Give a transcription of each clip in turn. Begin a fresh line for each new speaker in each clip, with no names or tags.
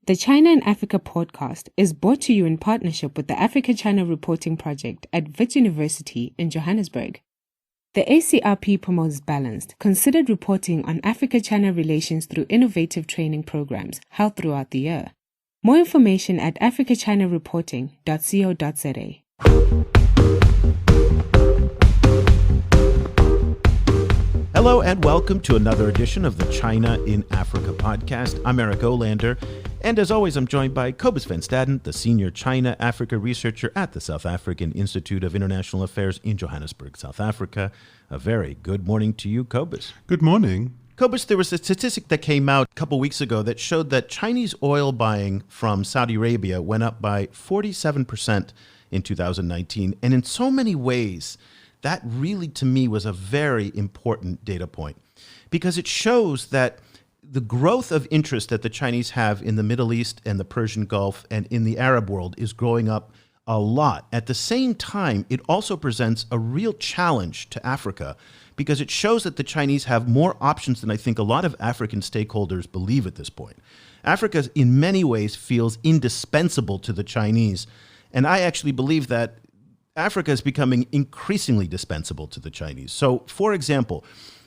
The China and Africa podcast is brought to you in partnership with the Africa-China Reporting Project at Wits University in Johannesburg. The ACRP promotes balanced, considered reporting on Africa-China relations through innovative training programs held throughout the year. More information at africachinareporting.co.za.
Hello and welcome to another edition of the China in Africa podcast. I'm Eric Olander, and as always, I'm joined by Cobus van Staden, the senior China-Africa researcher at the South African Institute of International Affairs in Johannesburg, South Africa. A very good morning to you, Cobus.
Good morning.
Cobus, there was a statistic that came out a couple weeks ago that showed that Chinese oil buying from Saudi Arabia went up by 47% in 2019, and in so many ways, that really, to me, was a very important data point because it shows that the growth of interest that the Chinese have in the Middle East and the Persian Gulf and in the Arab world is growing up a lot. At the same time, it also presents a real challenge to Africa because it shows that the Chinese have more options than I think a lot of African stakeholders believe at this point. Africa, in many ways, feels indispensable to the Chinese, and I actually believe that Africa is becoming increasingly dispensable to the Chinese. So, for example,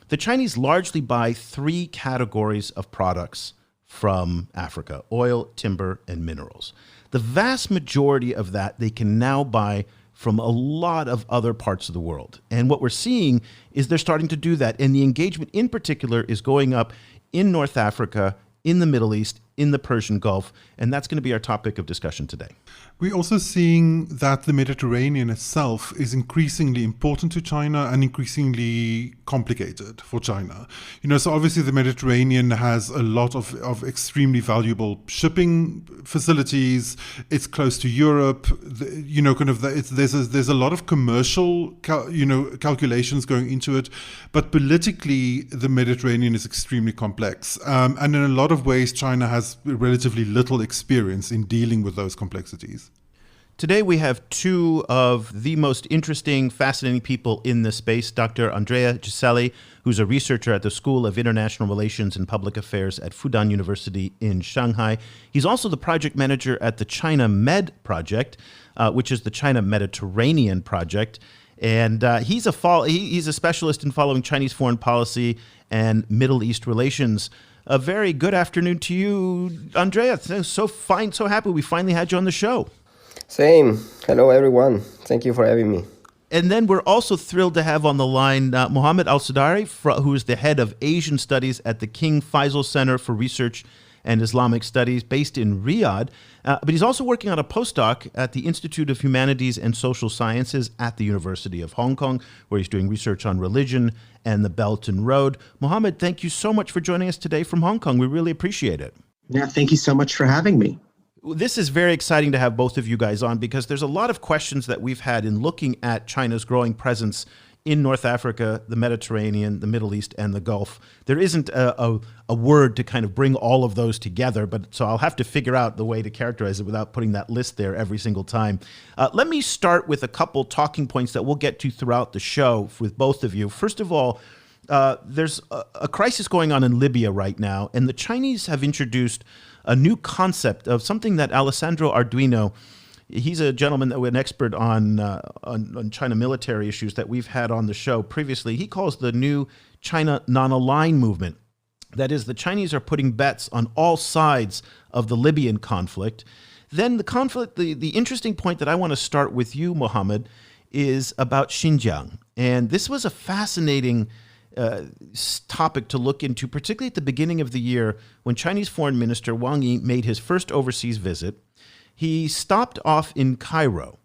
the Chinese largely buy three categories of products from Africa: oil, timber, and minerals. The vast majority of that they can now buy from a lot of other parts of the world. And what we're seeing is they're starting to do that. And the engagement in particular is going up in North Africa, in the Middle East, in the Persian Gulf, and that's going to be our topic of discussion today.
We're also seeing that the Mediterranean itself is increasingly important to China and increasingly complicated for China. So obviously the Mediterranean has a lot of extremely valuable shipping facilities. It's close to Europe. There's a lot of commercial calculations going into it, but politically the Mediterranean is extremely complex. And in a lot of ways, China has relatively little experience in dealing with those complexities.
Today we have two of the most interesting, fascinating people in this space. Dr. Andrea Giselli, who's a researcher at the School of International Relations and Public Affairs at Fudan University in Shanghai. He's also the project manager at the ChinaMed Project, which is the China Mediterranean Project. And he's a specialist in following Chinese foreign policy and Middle East relations. A very good afternoon to you, Andrea. So happy we finally had you on the show.
Same. Hello, everyone. Thank you for having me.
And then we're also thrilled to have on the line Mohammed Al-Sadari, who is the head of Asian Studies at the King Faisal Center for Research and Islamic Studies based in Riyadh. But he's also working on a postdoc at the Institute of Humanities and Social Sciences at the University of Hong Kong, where he's doing research on religion and the Belt and Road. Mohammed, thank you so much for joining us today from Hong Kong. We really appreciate it.
Yeah, thank you so much for having me.
This is very exciting to have both of you guys on because there's a lot of questions that we've had in looking at China's growing presence in North Africa, the Mediterranean, the Middle East, and the Gulf. There isn't a word to kind of bring all of those together, but so I'll have to figure out the way to characterize it without putting that list there every single time. Let me start with a couple talking points that we'll get to throughout the show with both of you. First of all, there's a crisis going on in Libya right now, and the Chinese have introduced a new concept of something that Alessandro Arduino, he's a gentleman that was an expert on China military issues that we've had on the show previously. He calls the new China non-aligned movement. That is, the Chinese are putting bets on all sides of the Libyan conflict. Then the conflict, the interesting point that I want to start with you, Mohammed, is about Xinjiang. And this was a fascinating topic to look into, particularly at the beginning of the year when Chinese Foreign Minister Wang Yi made his first overseas visit. He stopped off in Cairo,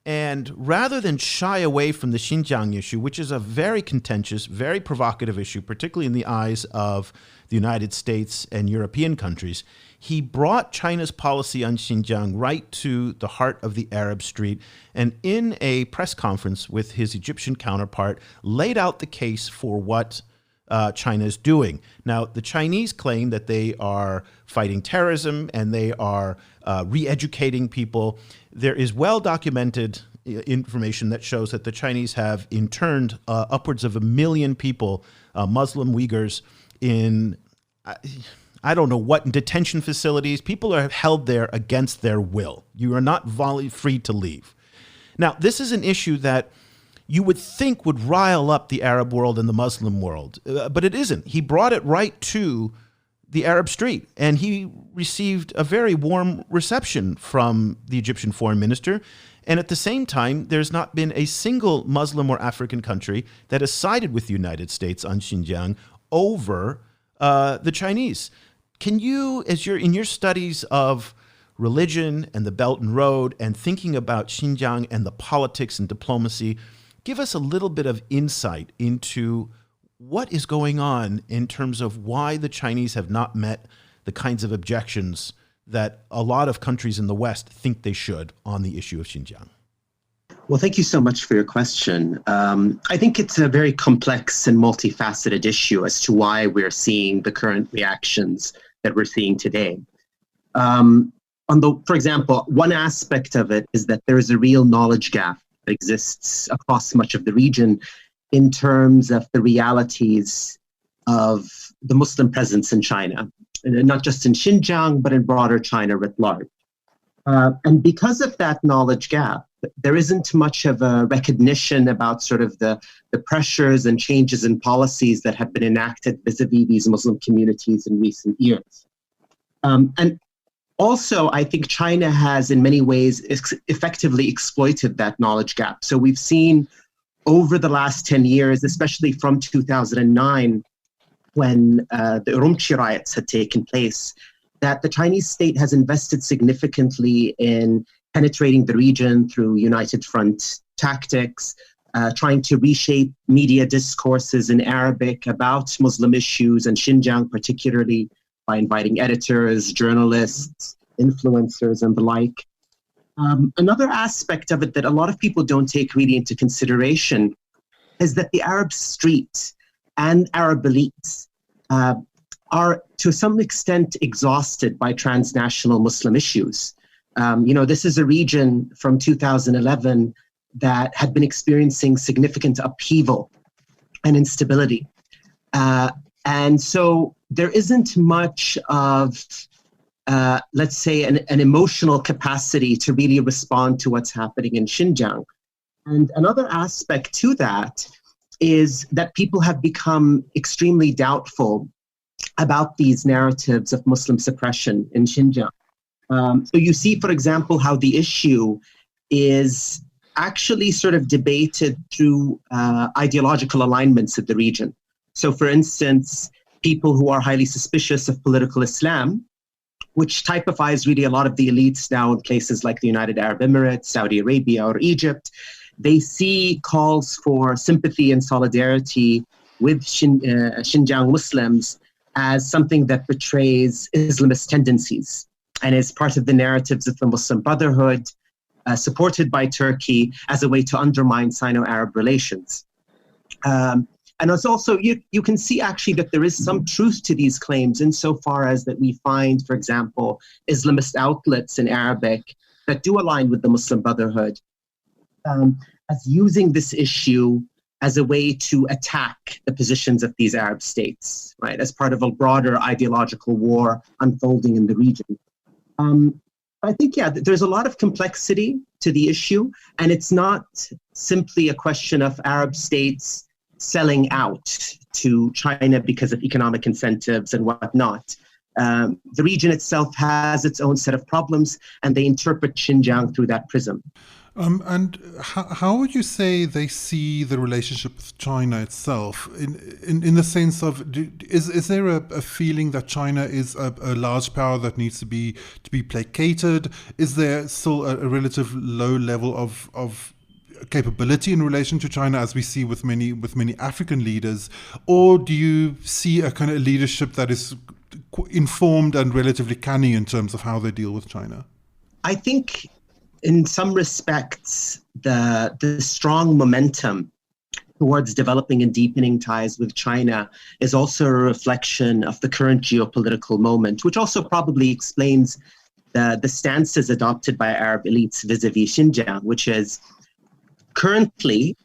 and rather than shy away from the Xinjiang issue, which is a very contentious, very provocative issue, particularly in the eyes of the United States and European countries, he brought China's policy on Xinjiang right to the heart of the Arab street, and in a press conference with his Egyptian counterpart, laid out the case for what China is doing. Now, the Chinese claim that they are fighting terrorism and they are re-educating people. There is well-documented information that shows that the Chinese have interned upwards of 1 million people, Muslim Uyghurs, in I don't know what, detention facilities. People are held there against their will. You are not free to leave. Now, this is an issue that you would think would rile up the Arab world and the Muslim world, but it isn't. He brought it right to the Arab street, and he received a very warm reception from the Egyptian foreign minister. And at the same time, there's not been a single Muslim or African country that has sided with the United States on Xinjiang over the Chinese. Can you, as you're in your studies of religion and the Belt and Road and thinking about Xinjiang and the politics and diplomacy, give us a little bit of insight into what is going on in terms of why the Chinese have not met the kinds of objections that a lot of countries in the West think they should on the issue of Xinjiang?
Well, thank you so much for your question. I think it's a very complex and multifaceted issue as to why we're seeing the current reactions that we're seeing today. For example, one aspect of it is that there is a real knowledge gap that exists across much of the region in terms of the realities of the Muslim presence in China, not just in Xinjiang, but in broader China writ large. And because of that knowledge gap, there isn't much of a recognition about sort of the pressures and changes in policies that have been enacted vis-a-vis these Muslim communities in recent years. And also, I think China has in many ways effectively exploited that knowledge gap. So we've seen over the last 10 years, especially from 2009, when the Urumqi riots had taken place, that the Chinese state has invested significantly in penetrating the region through United Front tactics, trying to reshape media discourses in Arabic about Muslim issues and Xinjiang particularly, by inviting editors, journalists, influencers, and the like. Another aspect of it that a lot of people don't take really into consideration is that the Arab street and Arab elites are to some extent exhausted by transnational Muslim issues. This is a region from 2011 that had been experiencing significant upheaval and instability. And so there isn't much of, let's say, an emotional capacity to really respond to what's happening in Xinjiang. And another aspect to that is that people have become extremely doubtful about these narratives of Muslim suppression in Xinjiang. So you see, for example, how the issue is actually sort of debated through ideological alignments of the region. So, for instance, people who are highly suspicious of political Islam, which typifies really a lot of the elites now in places like the United Arab Emirates, Saudi Arabia, or Egypt, they see calls for sympathy and solidarity with Xinjiang Muslims as something that betrays Islamist tendencies and is part of the narratives of the Muslim Brotherhood, supported by Turkey as a way to undermine Sino-Arab relations. And it's also, you can see actually that there is some truth to these claims insofar as that we find, for example, Islamist outlets in Arabic that do align with the Muslim Brotherhood as using this issue as a way to attack the positions of these Arab states, right, as part of a broader ideological war unfolding in the region. I think, there's a lot of complexity to the issue, and it's not simply a question of Arab states selling out to China because of economic incentives and whatnot. The region itself has its own set of problems, and they interpret Xinjiang through that prism.
And how would you say they see the relationship with China itself, in the sense of, is there a feeling that China is a large power that needs to be placated? Is there still a relative low level of capability in relation to China, as we see with many African leaders, or do you see a kind of leadership that is informed and relatively canny in terms of how they deal with China?
I think in some respects, the strong momentum towards developing and deepening ties with China is also a reflection of the current geopolitical moment, which also probably explains the stances adopted by Arab elites vis-a-vis Xinjiang, which is currently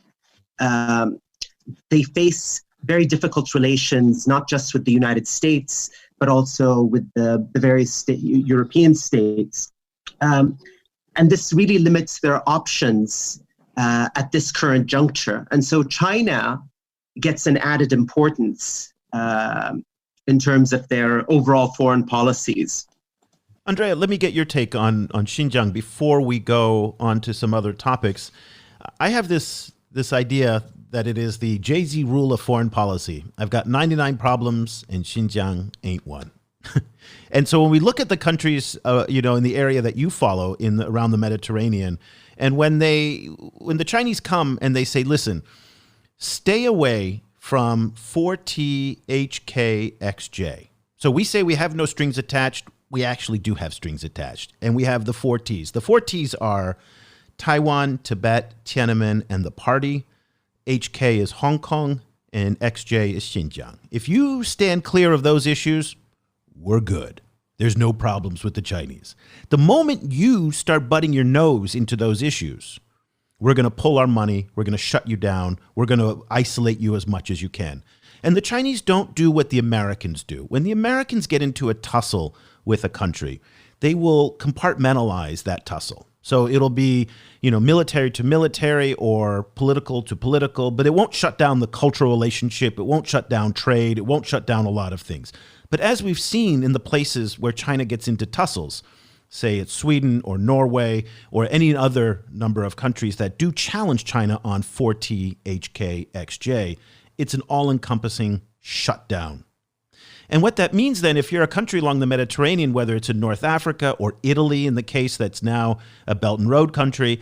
they face very difficult relations, not just with the United States, but also with the various European states. And this really limits their options at this current juncture. And so China gets an added importance in terms of their overall foreign policies.
Andrea, let me get your take on Xinjiang before we go on to some other topics. I have this idea that it is the Jay-Z rule of foreign policy. I've got 99 problems and Xinjiang ain't one. And so when we look at the countries, in the area that you follow around the Mediterranean, and when the Chinese come and they say, listen, stay away from 4THKXJ. So we say we have no strings attached. We actually do have strings attached. And we have the 4Ts. The 4Ts are Taiwan, Tibet, Tiananmen, and the party. HK is Hong Kong, and XJ is Xinjiang. If you stand clear of those issues, we're good. There's no problems with the Chinese. The moment you start butting your nose into those issues, we're going to pull our money. We're going to shut you down. We're going to isolate you as much as you can. And the Chinese don't do what the Americans do. When the Americans get into a tussle with a country, they will compartmentalize that tussle. So it'll be, military to military or political to political, but it won't shut down the cultural relationship. It won't shut down trade. It won't shut down a lot of things. But as we've seen in the places where China gets into tussles, say it's Sweden or Norway or any other number of countries that do challenge China on 4THKXJ, it's an all-encompassing shutdown. And what that means then, if you're a country along the Mediterranean, whether it's in North Africa or Italy in the case that's now a Belt and Road country,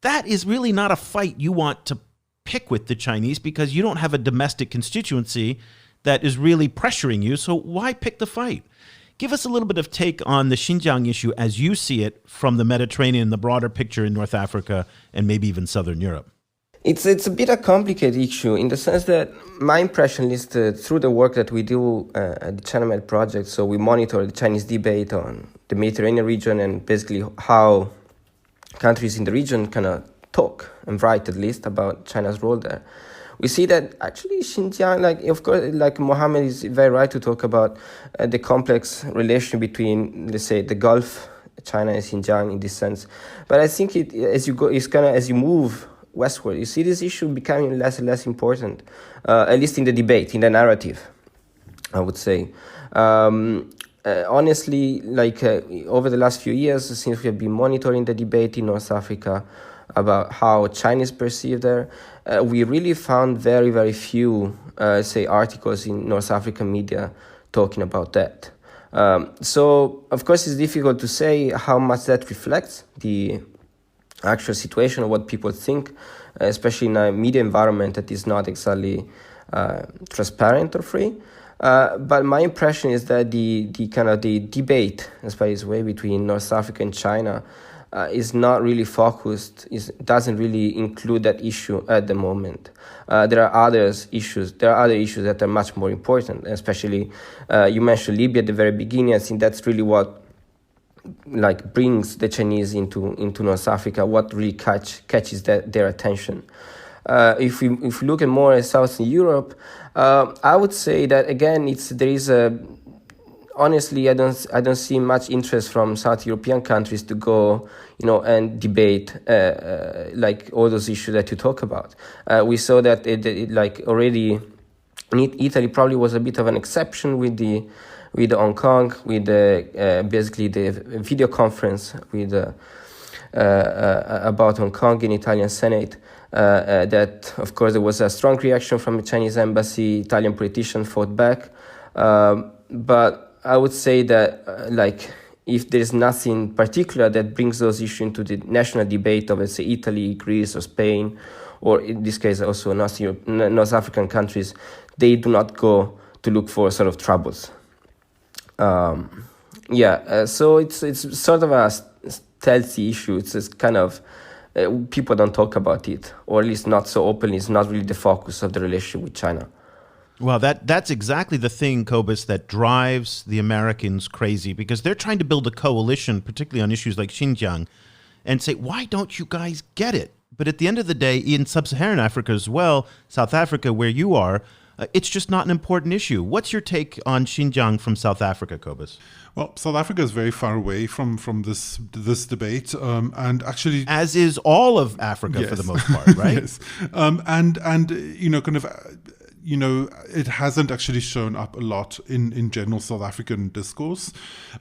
that is really not a fight you want to pick with the Chinese because you don't have a domestic constituency that is really pressuring you. So why pick the fight? Give us a little bit of take on the Xinjiang issue as you see it from the Mediterranean, the broader picture in North Africa, and maybe even Southern Europe.
It's a bit a complicated issue in the sense that my impression is that through the work that we do at the ChinaMed Project, so we monitor the Chinese debate on the Mediterranean region and basically how countries in the region kind of talk and write at least about China's role there. We see that actually Xinjiang, of course, Mohammed is very right to talk about the complex relation between, let's say, the Gulf, China and Xinjiang in this sense. But I think as you move westward, you see this issue becoming less and less important, at least in the debate, in the narrative, I would say. Honestly, over the last few years, since we have been monitoring the debate in North Africa about how China is perceived there, we really found very, very few, articles in North African media talking about that. So, of course, it's difficult to say how much that reflects the actual situation of what people think, especially in a media environment that is not exactly transparent or free. But my impression is that the debate, as far as way between North Africa and China, is not really focused. Doesn't really include that issue at the moment. There are other issues. There are other issues that are much more important. Especially, you mentioned Libya at the very beginning. I think that's really what brings the Chinese into North Africa, what really catches their attention. If we look at more at Southern Europe, I would say that again honestly I don't see much interest from South European countries to go and debate all those issues that you talk about. We saw that already Italy probably was a bit of an exception with Hong Kong, with basically the video conference with about Hong Kong in Italian Senate. That, of course, there was a strong reaction from the Chinese embassy. Italian politicians fought back. But I would say that, if there's nothing particular that brings those issues into the national debate of, let's say, Italy, Greece, or Spain, or in this case also North African countries, they do not go to look for sort of troubles. So it's sort of a stealthy issue. It's kind of people don't talk about it, or at least not so openly. It's not really the focus of the relationship with China.
Well, that's exactly the thing, Cobus, that drives the Americans crazy, because they're trying to build a coalition, particularly on issues like Xinjiang, and say, why don't you guys get it? But at the end of the day, in sub-Saharan Africa as well, South Africa, where you are, it's just not an important issue. What's your take on Xinjiang from South Africa, Cobus?
Well, South Africa is very far away from this debate, and actually,
as is all of Africa,
yes,
for the most part, right?
Yes, and it hasn't actually shown up a lot in general South African discourse,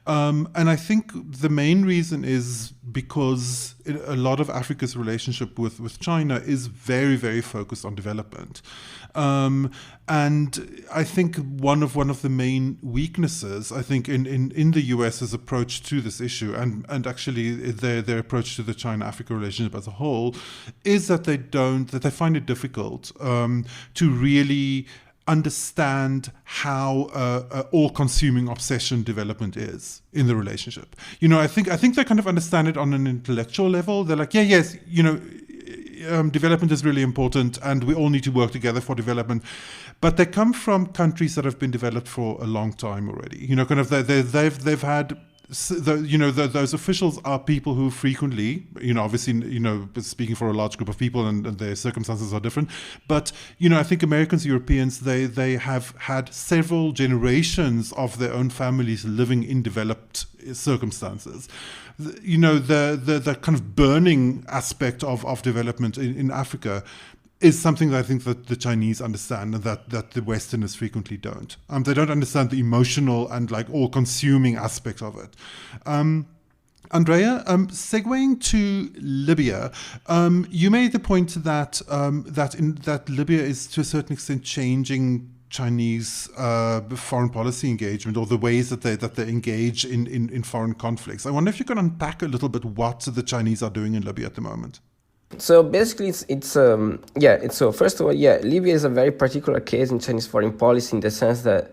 and I think the main reason is because a lot of Africa's relationship with China is very, very focused on development. And I think one of the main weaknesses, I think, in the US's approach to this issue, and actually their approach to the China-Africa relationship as a whole, is that they find it difficult to really understand how all-consuming obsession development is in the relationship. I think they kind of understand it on an intellectual level. They're like, yes, development is really important, and we all need to work together for development. But they come from countries that have been developed for a long time already. They've had. Those officials are people who frequently, obviously, speaking for a large group of people, and their circumstances are different. But, I think Americans, Europeans, they have had several generations of their own families living in developed circumstances. The kind of burning aspect of development in Africa is something that I think that the Chinese understand, and that the Westerners frequently don't. They don't understand the emotional and all-consuming aspect of it. Andrea, segueing to Libya, you made the point that Libya is to a certain extent changing Chinese foreign policy engagement, or the ways that they engage in foreign conflicts. I wonder if you can unpack a little bit what the Chinese are doing in Libya at the moment.
So basically, so first of all, Libya is a very particular case in Chinese foreign policy in the sense that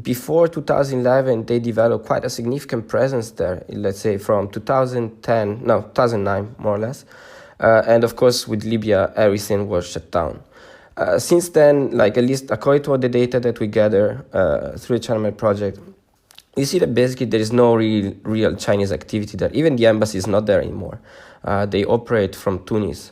before 2011, they developed quite a significant presence there, let's say from 2009, more or less. And of course, with Libya, everything was shut down. Since then, at least according to all the data that we gather through the ChinaMed Project, you see that basically there is no real Chinese activity there. Even the embassy is not there anymore. They operate from Tunis,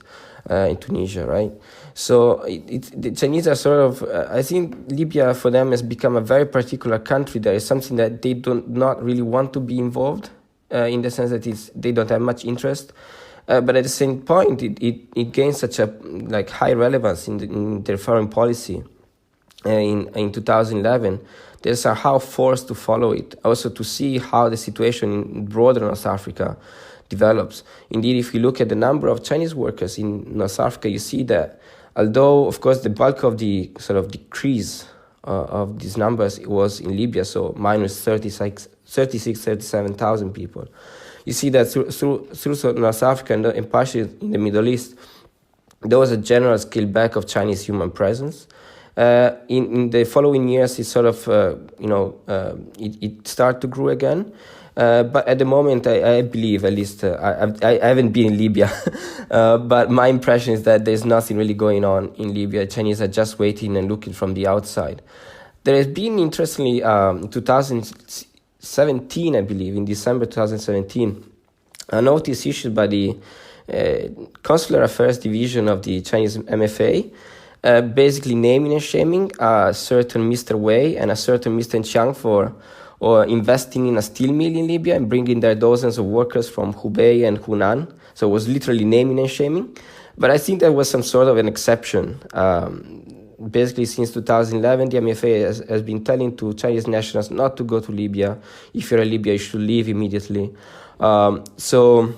in Tunisia, right? So the Chinese are sort of, I think Libya for them has become a very particular country. There is something that they do not really want to be involved in the sense that they don't have much interest. But at the same point, it gains such a high relevance in their foreign policy. In 2011, they are how forced to follow it, also to see how the situation in broader North Africa develops. Indeed, if you look at the number of Chinese workers in North Africa, you see that although, of course, the bulk of the sort of decrease of these numbers was in Libya, so minus 37,000 people. You see that through North Africa and partially in the Middle East, there was a general scale back of Chinese human presence. In the following years, it sort of, it started to grow again. But at the moment, I believe, at least, I haven't been in Libya, but my impression is that there's nothing really going on in Libya. Chinese are just waiting and looking from the outside. There has been, interestingly, in 2017, I believe, in December 2017, a notice issued by the Consular Affairs Division of the Chinese MFA, basically naming and shaming a certain Mr. Wei and a certain Mr. Chiang for investing in a steel mill in Libya and bringing there dozens of workers from Hubei and Hunan. So it was literally naming and shaming. But I think that was some sort of an exception. Basically, since 2011, the MFA has been telling to Chinese nationals not to go to Libya. If you're in Libya, you should leave immediately. So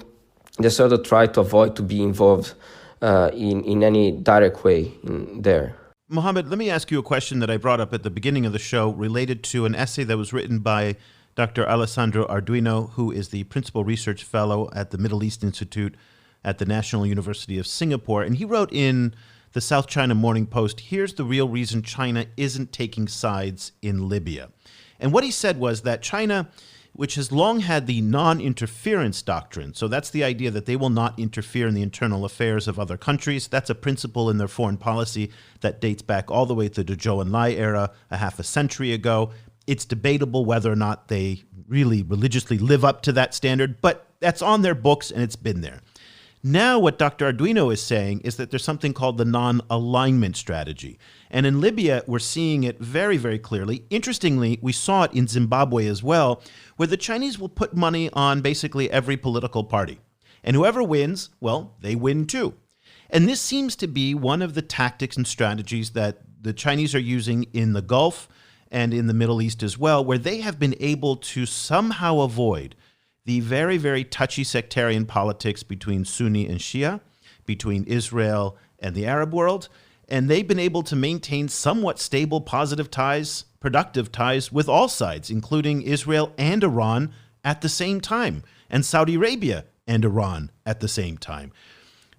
they sort of try to avoid to be involved in any direct way there.
Mohammed, let me ask you a question that I brought up at the beginning of the show related to an essay that was written by Dr. Alessandro Arduino, who is the Principal Research Fellow at the Middle East Institute at the National University of Singapore. And he wrote in the South China Morning Post, here's the real reason China isn't taking sides in Libya. And what he said was that China, which has long had the non-interference doctrine. So that's the idea that they will not interfere in the internal affairs of other countries. That's a principle in their foreign policy that dates back all the way to the Zhou Enlai era, a half a century ago. It's debatable whether or not they really religiously live up to that standard, but that's on their books and it's been there. Now, what Dr. Arduino is saying is that there's something called the non-alignment strategy. And in Libya, we're seeing it very, very clearly. Interestingly, we saw it in Zimbabwe as well, where the Chinese will put money on basically every political party. And whoever wins, well, they win too. And this seems to be one of the tactics and strategies that the Chinese are using in the Gulf and in the Middle East as well, where they have been able to somehow avoid the very, very touchy sectarian politics between Sunni and Shia, between Israel and the Arab world, and they've been able to maintain somewhat stable, positive ties, productive ties with all sides, including Israel and Iran at the same time, and Saudi Arabia and Iran at the same time.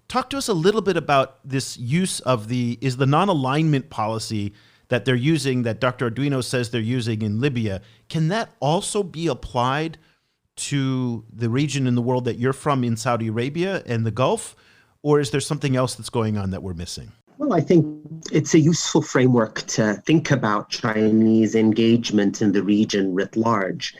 Talk to us a little bit about this use of the non-alignment policy that they're using, that Dr. Arduino says they're using in Libya. Can that also be applied to the region in the world that you're from in Saudi Arabia and the Gulf? Or is there something else that's going on that we're missing?
Well, I think it's a useful framework to think about Chinese engagement in the region writ large.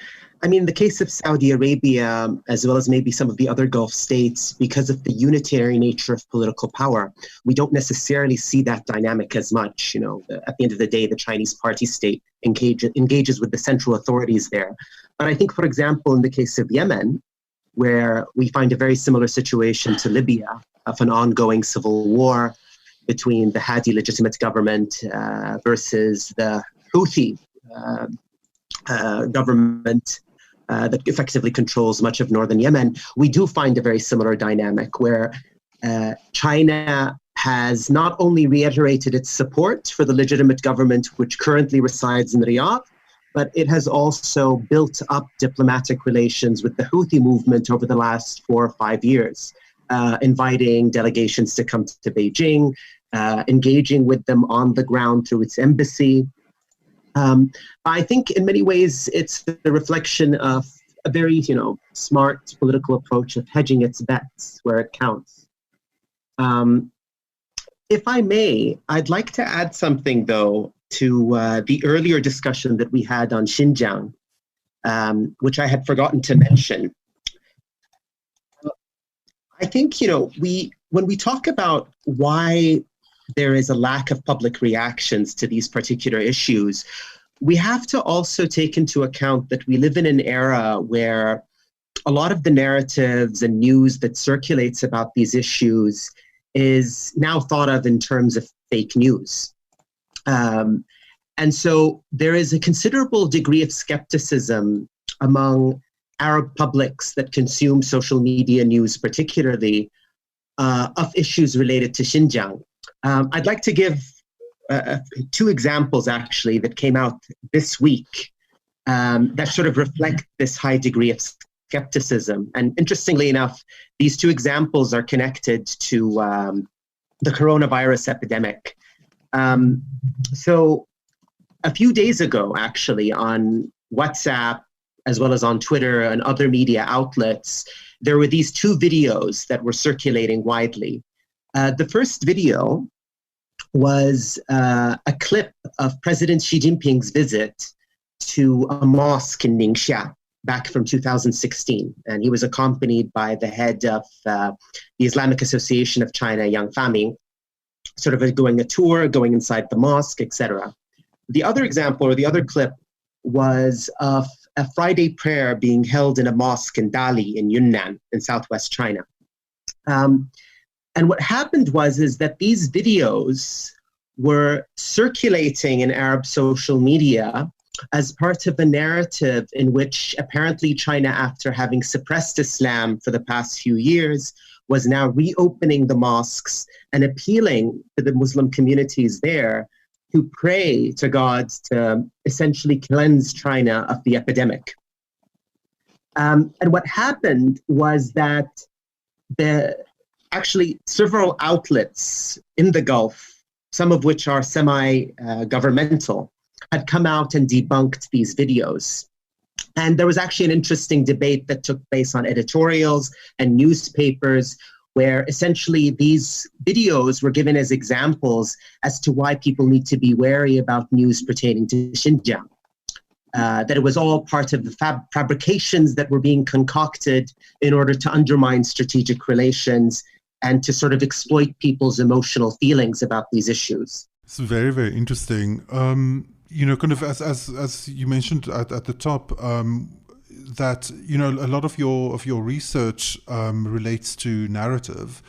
I mean, in the case of Saudi Arabia, as well as maybe some of the other Gulf states, because of the unitary nature of political power, we don't necessarily see that dynamic as much. At the end of the day, the Chinese party state engages with the central authorities there. But I think, for example, in the case of Yemen, where we find a very similar situation to Libya, of an ongoing civil war between the Hadi legitimate government versus the Houthi government that effectively controls much of northern Yemen, we do find a very similar dynamic where China has not only reiterated its support for the legitimate government which currently resides in Riyadh, but it has also built up diplomatic relations with the Houthi movement over the last 4 or 5 years, inviting delegations to come to Beijing, engaging with them on the ground through its embassy. I think in many ways it's the reflection of a very, smart political approach of hedging its bets where it counts. If I may, I'd like to add something, though, to the earlier discussion that we had on Xinjiang, which I had forgotten to mention. I think, when we talk about why there is a lack of public reactions to these particular issues, we have to also take into account that we live in an era where a lot of the narratives and news that circulates about these issues is now thought of in terms of fake news. And so there is a considerable degree of skepticism among Arab publics that consume social media news, particularly of issues related to Xinjiang. I'd like to give 2 examples, actually, that came out this week that sort of reflect this high degree of skepticism. And interestingly enough, these 2 examples are connected to the coronavirus epidemic. So a few days ago, actually, on WhatsApp, as well as on Twitter and other media outlets, there were these 2 videos that were circulating widely. The first video was a clip of President Xi Jinping's visit to a mosque in Ningxia back from 2016. And he was accompanied by the head of the Islamic Association of China, Yang Faming, sort of doing a tour, going inside the mosque, etc. The other example, or the other clip, was of a Friday prayer being held in a mosque in Dali in Yunnan in southwest China. And what happened is that these videos were circulating in Arab social media as part of a narrative in which apparently China, after having suppressed Islam for the past few years, was now reopening the mosques and appealing to the Muslim communities there to pray to God to essentially cleanse China of the epidemic. And what happened was that actually several outlets in the Gulf, some of which are semi-governmental, had come out and debunked these videos. And there was actually an interesting debate that took place on editorials and newspapers where essentially these videos were given as examples as to why people need to be wary about news pertaining to Xinjiang. that it was all part of the fabrications that were being concocted in order to undermine strategic relations and to sort of exploit people's emotional feelings about these issues.
It's very, very interesting. Kind of as you mentioned at the top, that a lot of your research relates to narrative.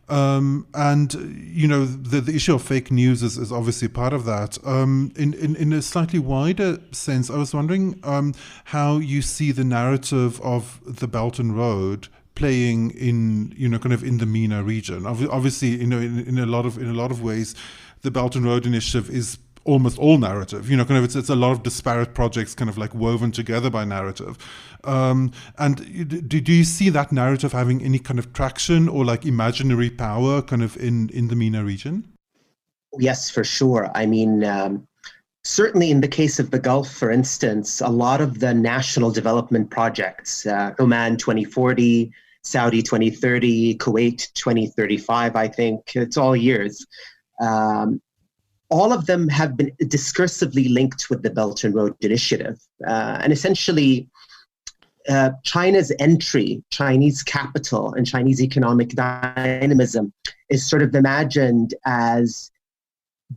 And the issue of fake news is obviously part of that. In a slightly wider sense, I was wondering how you see the narrative of the Belt and Road playing in kind of in the MENA region. Obviously, in a lot of ways, the Belt and Road Initiative is almost all narrative. Kind of it's a lot of disparate projects kind of like woven together by narrative. And do you see that narrative having any kind of traction or like imaginary power kind of in the MENA region?
Yes, for sure. I mean, certainly in the case of the Gulf, for instance, a lot of the national development projects, Oman 2040, Saudi 2030, Kuwait 2035, I think, it's all years. All of them have been discursively linked with the Belt and Road Initiative. And essentially, China's entry, Chinese capital, and Chinese economic dynamism is sort of imagined as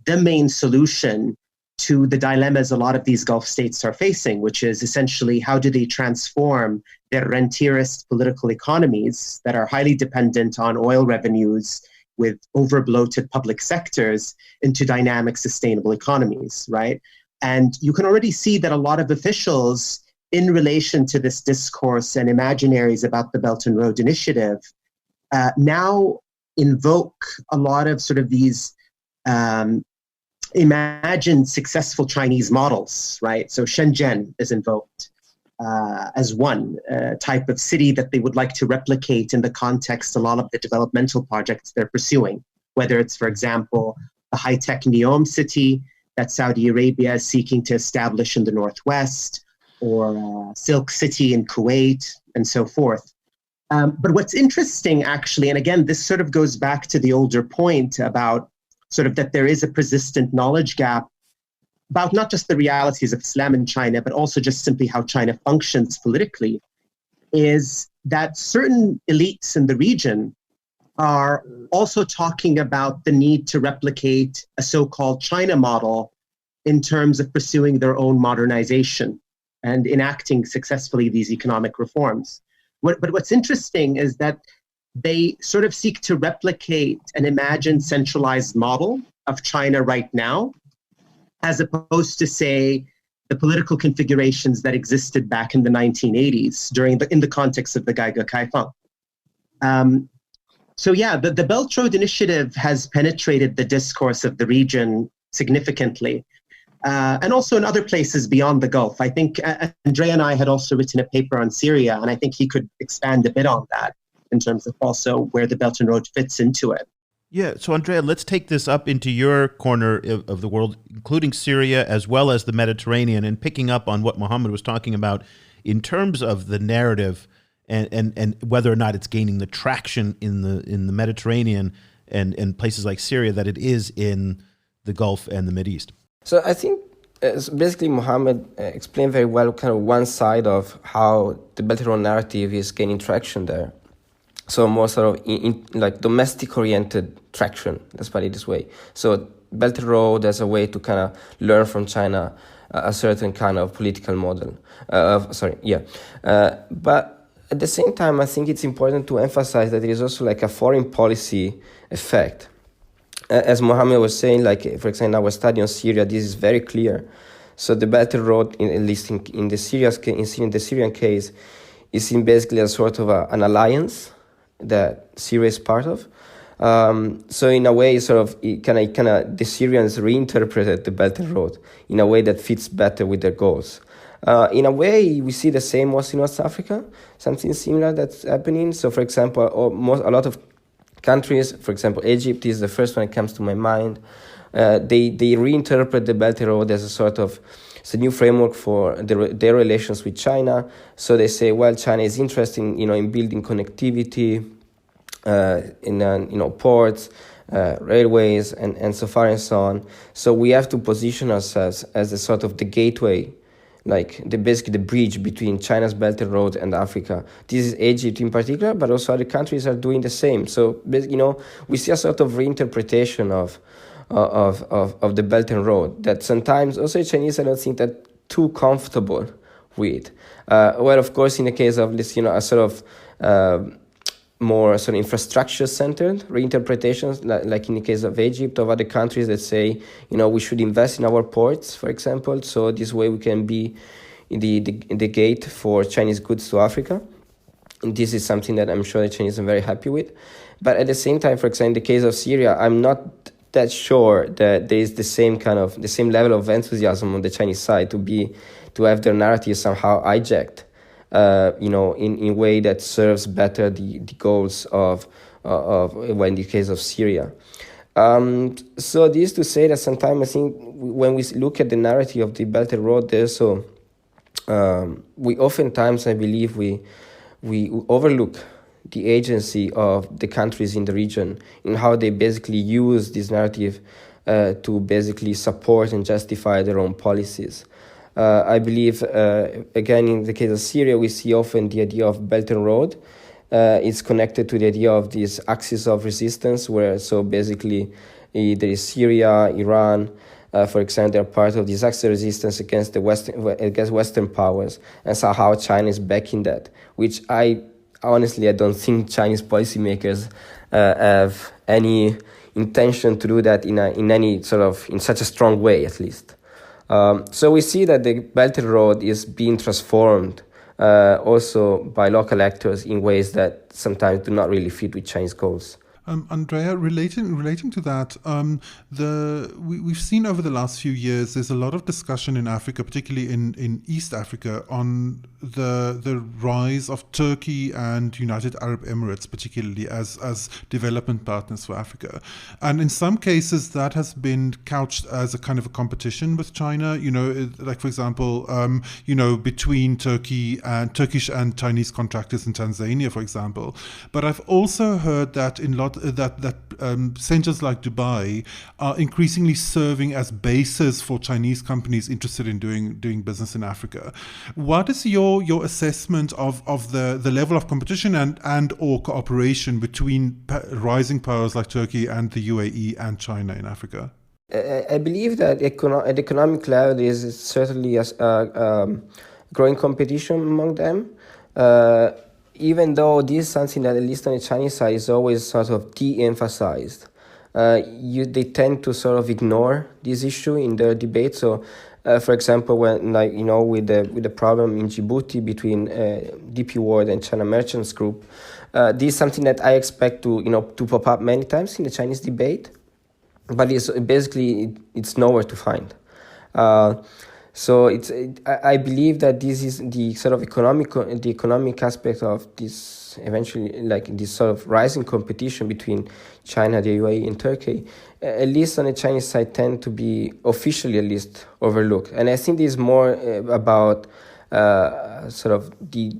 the main solution to the dilemmas a lot of these Gulf states are facing, which is essentially how do they transform their rentierist political economies that are highly dependent on oil revenues with over-bloated public sectors into dynamic, sustainable economies, right? And you can already see that a lot of officials in relation to this discourse and imaginaries about the Belt and Road Initiative now invoke a lot of sort of these imagined successful Chinese models, right? So Shenzhen is invoked as one type of city that they would like to replicate in the context of a lot of the developmental projects they're pursuing, whether it's, for example, the high-tech Neom city that Saudi Arabia is seeking to establish in the northwest, or Silk City in Kuwait, and so forth. But what's interesting, actually, and again, this sort of goes back to the older point about sort of that there is a persistent knowledge gap about not just the realities of Islam in China, but also just simply how China functions politically, is that certain elites in the region are also talking about the need to replicate a so-called China model in terms of pursuing their own modernization and enacting successfully these economic reforms. But what's interesting is that they sort of seek to replicate an imagined centralized model of China right now, as opposed to, say, the political configurations that existed back in the 1980s in the context of the Gaiga Kaifang. So yeah, the Belt Road Initiative has penetrated the discourse of the region significantly, and also in other places beyond the Gulf. I think Andrea and I had also written a paper on Syria, and I think he could expand a bit on that in terms of also where the Belt and Road fits into it.
Yeah, so Andrea, let's take this up into your corner of the world, including Syria as well as the Mediterranean, and picking up on what Mohammed was talking about in terms of the narrative and whether or not it's gaining the traction in the Mediterranean and places like Syria that it is in the Gulf and the Mideast.
So I think basically Mohammed explained very well kind of one side of how the Belt and Road narrative is gaining traction there. So more sort of in like domestic-oriented traction, let's put it this way. So Belt and Road as a way to kind of learn from China a certain kind of political model. But at the same time, I think it's important to emphasize that there is also like a foreign policy effect. As Mohammed was saying, like for example, in our study on Syria, this is very clear. So the Belt and Road, at least in the Syrian case, is in basically a sort of an alliance that Syria is part of. So in a way, sort of, the Syrians reinterpreted the Belt and Road in a way that fits better with their goals. In a way, we see the same also in North Africa, something similar that's happening. So, for example, a lot of countries, for example, Egypt is the first one that comes to my mind. They reinterpret the Belt and Road as a sort of it's a new framework for their relations with China. So they say, well, China is interested in building connectivity, in ports, railways, and so far and so on. So we have to position ourselves as a sort of the gateway basically the bridge between China's Belt and Road and Africa. This is Egypt in particular, but also other countries are doing the same. So we see a sort of reinterpretation of the Belt and Road that sometimes also the Chinese I don't think that too comfortable with. Well, of course, in the case of this, a sort of more sort of infrastructure-centered reinterpretations, like in the case of Egypt, of other countries that say, we should invest in our ports, for example, so this way we can be the gate for Chinese goods to Africa. And this is something that I'm sure the Chinese are very happy with. But at the same time, for example, in the case of Syria, I'm not that sure that there is the same level of enthusiasm on the Chinese side to have their narrative somehow hijacked. In a way that serves better the goals of in the case of Syria. So this is to say that sometimes I think when we look at the narrative of the Belt and Road there, so we oftentimes, I believe, we overlook the agency of the countries in the region and how they basically use this narrative to basically support and justify their own policies. I believe, again, in the case of Syria, we see often the idea of Belt and Road. It's connected to the idea of this axis of resistance, where so basically there is Syria, Iran, for example, they're part of this axis of resistance against Western powers, and somehow China is backing that, which I don't think Chinese policymakers have any intention to do that in such a strong way, at least. So we see that the Belt and Road is being transformed also by local actors in ways that sometimes do not really fit with Chinese goals.
Andrea, relating to that, we've seen over the last few years there's a lot of discussion in Africa, particularly in East Africa, on the rise of Turkey and United Arab Emirates, particularly as development partners for Africa. And in some cases that has been couched as a kind of a competition with China, like for example, between Turkish and Chinese contractors in Tanzania, for example. But I've also heard that centers like Dubai are increasingly serving as bases for Chinese companies interested in doing business in Africa. What is your assessment of the level of competition and or cooperation between rising powers like Turkey and the UAE and China in Africa?
I believe that at the economic level there is certainly a growing competition among them. Even though this is something that, at least on the Chinese side, is always sort of de-emphasized, they tend to sort of ignore this issue in their debate. So, for example, when with the problem in Djibouti between DP World and China Merchants Group, this is something that I expect to pop up many times in the Chinese debate, but it's nowhere to find. So I believe that this is the sort of economic aspect of this eventually, like this sort of rising competition between China, the UAE, and Turkey, at least on the Chinese side, tend to be officially at least overlooked. And I think this is more about sort of the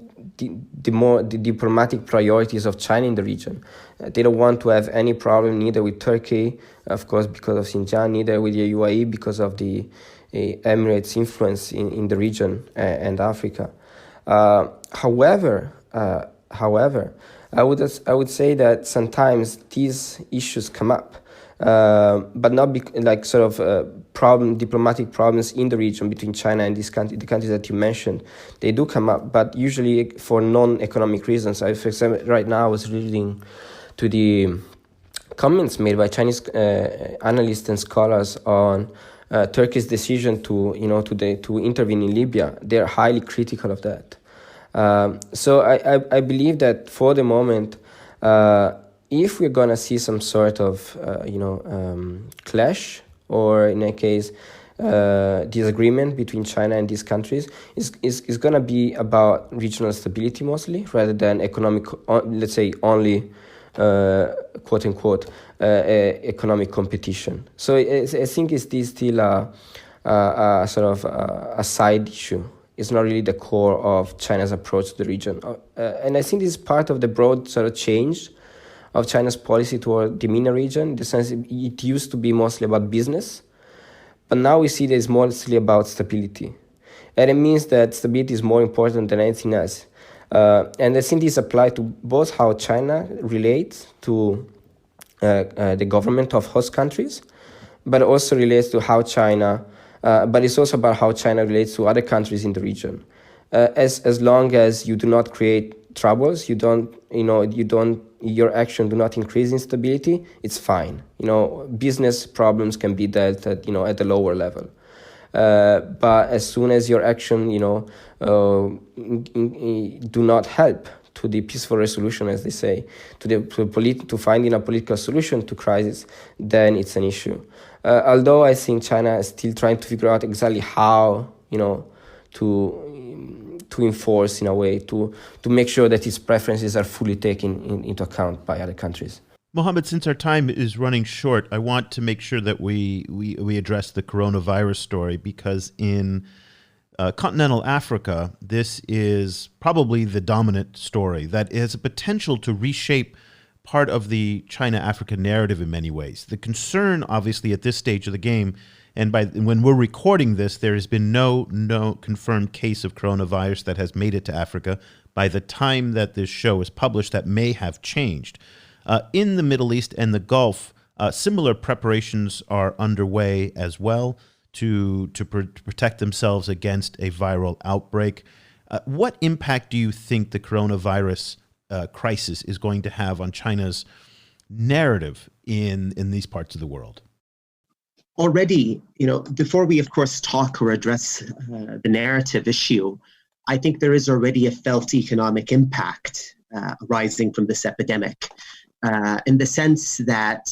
diplomatic priorities of China in the region. They don't want to have any problem neither with Turkey, of course, because of Xinjiang, neither with the UAE because of the Emirates' influence in the region and Africa. However, I would say that sometimes these issues come up, but not diplomatic problems in the region between China and the countries that you mentioned. They do come up, but usually for non-economic reasons. For example, right now I was reading to the comments made by Chinese analysts and scholars on Turkey's decision to intervene in Libya. They're highly critical of that. So I believe that for the moment, if we're gonna see some sort of clash, or in a case disagreement between China and these countries, is gonna be about regional stability mostly, rather than economic, let's say, only quote unquote economic competition. So I think it's still a sort of a side issue. It's not really the core of China's approach to the region. And I think this is part of the broad sort of change of China's policy toward the MENA region, in the sense it used to be mostly about business, but now we see that it's mostly about stability. And it means that stability is more important than anything else. And I think this applies to both how China relates to the government of host countries, but also relates to how China, but it's also about how China relates to other countries in the region. As long as you do not create troubles, your action do not increase instability, it's fine. Business problems can be dealt at a lower level. But as soon as your action, do not help to the peaceful resolution, as they say, to finding a political solution to crisis, then it's an issue. Although I think China is still trying to figure out exactly how, to enforce in a way to make sure that its preferences are fully taken into account by other countries.
Mohammed, since our time is running short, I want to make sure that we address the coronavirus story, because in continental Africa, this is probably the dominant story that has a potential to reshape part of the China-Africa narrative in many ways. The concern, obviously, at this stage of the game, and when we're recording this, there has been no confirmed case of coronavirus that has made it to Africa. By the time that this show is published, that may have changed. In the Middle East and the Gulf, similar preparations are underway as well to protect themselves against a viral outbreak. What impact do you think the coronavirus crisis is going to have on China's narrative in these parts of the world?
Already, before we, of course, talk or address the narrative issue, I think there is already a felt economic impact arising from this epidemic. In the sense that,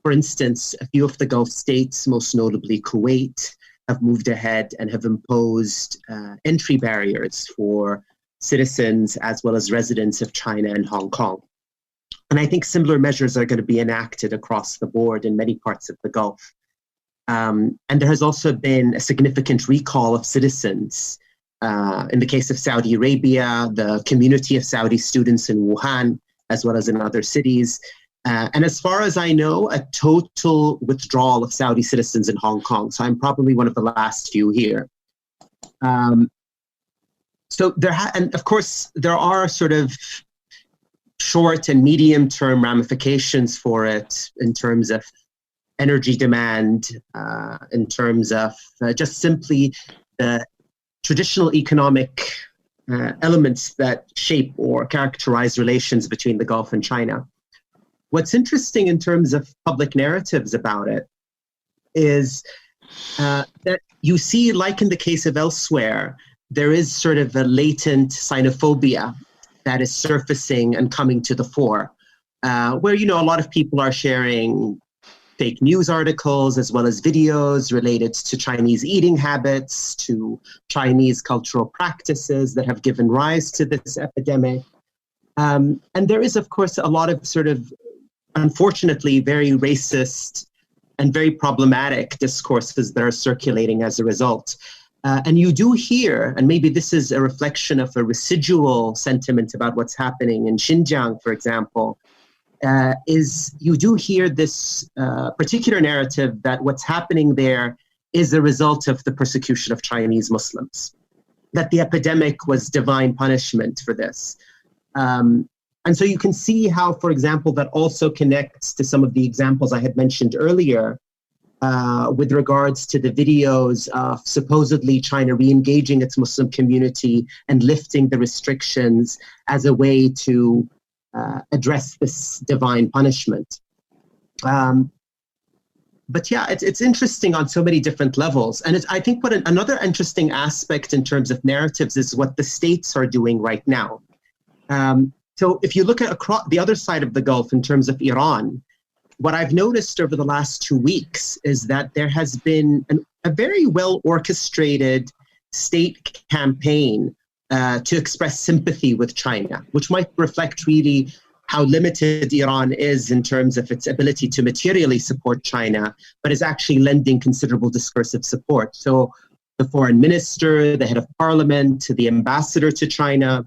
for instance, a few of the Gulf states, most notably Kuwait, have moved ahead and have imposed entry barriers for citizens as well as residents of China and Hong Kong. And I think similar measures are going to be enacted across the board in many parts of the Gulf. And there has also been a significant recall of citizens. In the case of Saudi Arabia, the community of Saudi students in Wuhan, as well as in other cities. And as far as I know, a total withdrawal of Saudi citizens in Hong Kong. So I'm probably one of the last few here. And of course, there are sort of short and medium term ramifications for it in terms of energy demand, in terms of just simply the traditional economic elements that shape or characterize relations between the Gulf and China. What's interesting in terms of public narratives about it is that you see, like in the case of elsewhere, there is sort of a latent xenophobia that is surfacing and coming to the fore, where, a lot of people are sharing fake news articles as well as videos related to Chinese eating habits, to Chinese cultural practices that have given rise to this epidemic. And there is, of course, a lot of sort of, unfortunately, very racist and very problematic discourses that are circulating as a result. And you do hear, and maybe this is a reflection of a residual sentiment about what's happening in Xinjiang, for example, is you do hear this particular narrative that what's happening there is a result of the persecution of Chinese Muslims, that the epidemic was divine punishment for this. And so you can see how, for example, that also connects to some of the examples I had mentioned earlier with regards to the videos of supposedly China re-engaging its Muslim community and lifting the restrictions as a way to address this divine punishment. But yeah, it's interesting on so many different levels. And I think another interesting aspect in terms of narratives is what the states are doing right now. So if you look at across the other side of the Gulf in terms of Iran, what I've noticed over the last 2 weeks is that there has been a very well orchestrated state campaign to express sympathy with China, which might reflect really how limited Iran is in terms of its ability to materially support China, but is actually lending considerable discursive support. So the foreign minister, the head of parliament, the ambassador to China,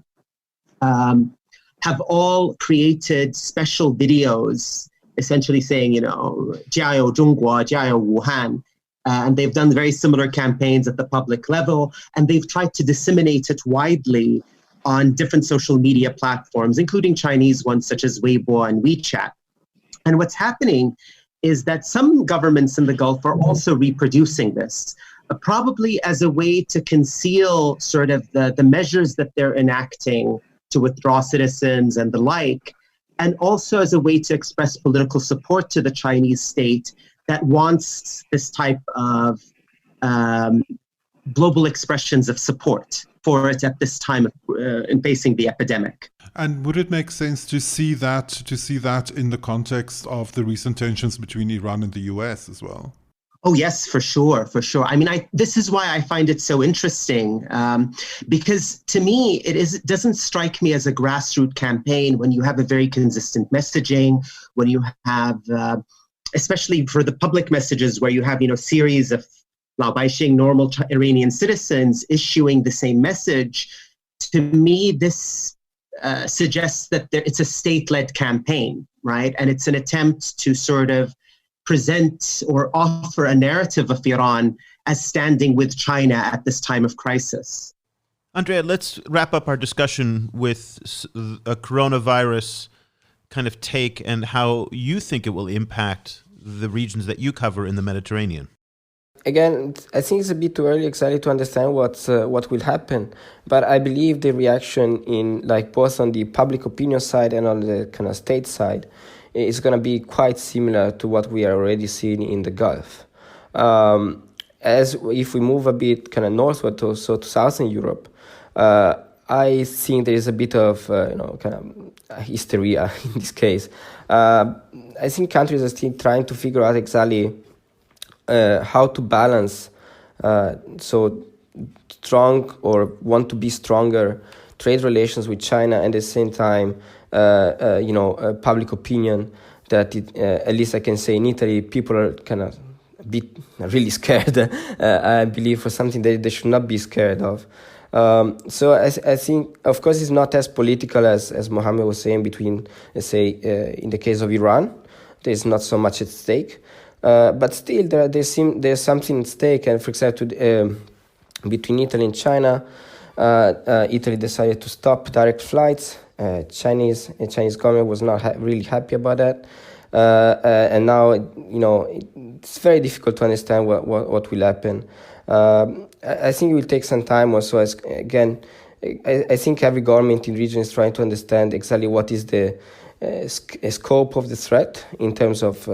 have all created special videos essentially saying, 加油中国, 加油 Wuhan, And they've done very similar campaigns at the public level, and they've tried to disseminate it widely on different social media platforms, including Chinese ones such as Weibo and WeChat. And what's happening is that some governments in the Gulf are also reproducing this, probably as a way to conceal sort of the measures that they're enacting to withdraw citizens and the like, and also as a way to express political support to the Chinese state that wants this type of global expressions of support for it at this time in facing the epidemic.
And would it make sense to see that in the context of the recent tensions between Iran and the US as well?
Oh, yes, for sure. I mean, this is why I find it so interesting, because to me, it doesn't strike me as a grassroots campaign when you have a very consistent messaging, when you have, especially for the public messages, where you have, series of Beijing normal Iranian citizens issuing the same message. To me, this suggests that it's a state-led campaign, right? And it's an attempt to sort of present or offer a narrative of Iran as standing with China at this time of crisis.
Andrea, let's wrap up our discussion with a coronavirus kind of take and how you think it will impact the regions that you cover in the Mediterranean.
Again, I think it's a bit too early exactly to understand what will happen, but I believe the reaction both on the public opinion side and on the kind of state side is going to be quite similar to what we are already seeing in the Gulf. As if we move a bit kind of northward to Southern Europe, I think there is a bit of kind of hysteria in this case. I think countries are still trying to figure out exactly how to balance so strong or want to be stronger trade relations with China and at the same time public opinion that at least I can say in Italy people are kind of a bit really scared I believe for something that they should not be scared of. So I think, of course, it's not as political as Mohammed was saying between, let's say, in the case of Iran, there's not so much at stake. But still, there's something at stake. And for example, between Italy and China, Italy decided to stop direct flights. Chinese government was not really happy about that. And now, it's very difficult to understand what will happen. I think it will take some time also. I think every government in the region is trying to understand exactly what is the scope of the threat in terms of